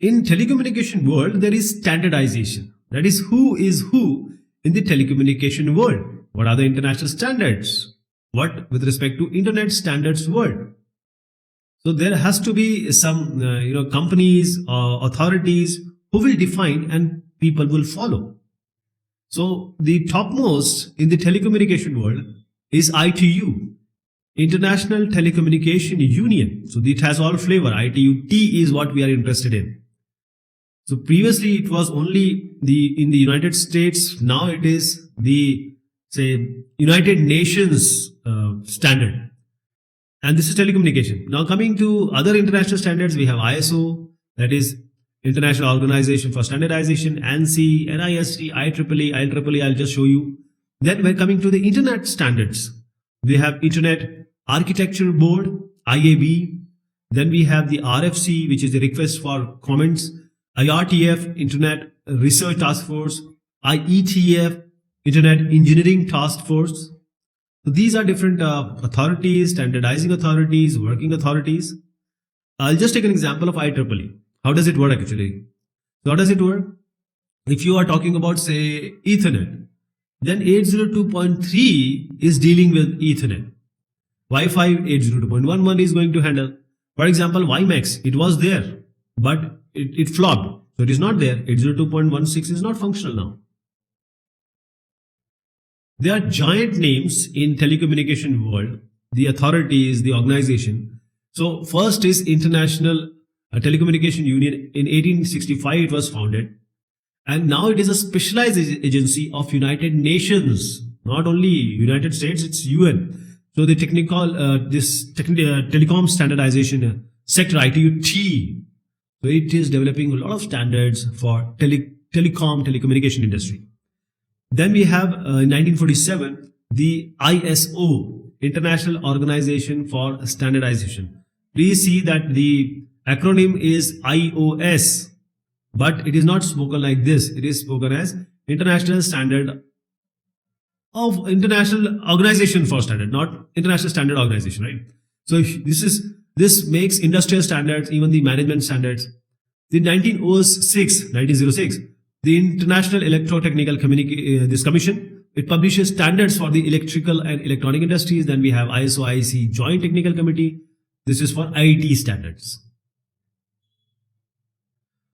in telecommunication world, there is standardization. That is who in the telecommunication world. What are the international standards? What with respect to internet standards world? So there has to be some companies or authorities who will define and people will follow. So the topmost in the telecommunication world is ITU, International Telecommunication Union. So it has all flavor. ITU T is what we are interested in. So previously it was only in the United States. Now it is the United Nations standard. And this is telecommunication. Now coming to other international standards, we have ISO, that is International Organization for Standardization, ANSI, NIST, IEEE, I'll just show you. Then we're coming to the internet standards. We have Internet Architecture Board, IAB. Then we have the RFC, which is the request for comments, IRTF, Internet Research Task Force, IETF, Internet Engineering Task Force. So these are different authorities, standardizing authorities, working authorities. I'll just take an example of IEEE. How does it work actually? So how does it work? If you are talking about, say, Ethernet, then 802.3 is dealing with Ethernet. Wi-Fi 802.11 is going to handle. For example, WiMAX, it was there, but it flopped. So it is not there. 802.16 is not functional now. There are giant names in telecommunication world, the authorities, the organization. So first is International Telecommunication Union. In 1865 it was founded, and now it is a specialized agency of United Nations. Not only United States, it's UN. So the telecom standardization sector, ITU-T. So it is developing a lot of standards for telecommunication industry. Then we have in 1947 the ISO, International Organization for Standardization. Please see that the acronym is IOS, but it is not spoken like this. It is spoken as International Standard of International Organization for Standard, not International Standard Organization, right? So this makes industrial standards, even the management standards. In 1906, the International Electrotechnical Commission, it publishes standards for the electrical and electronic industries. Then we have ISO-IEC Joint Technical Committee. This is for IT standards.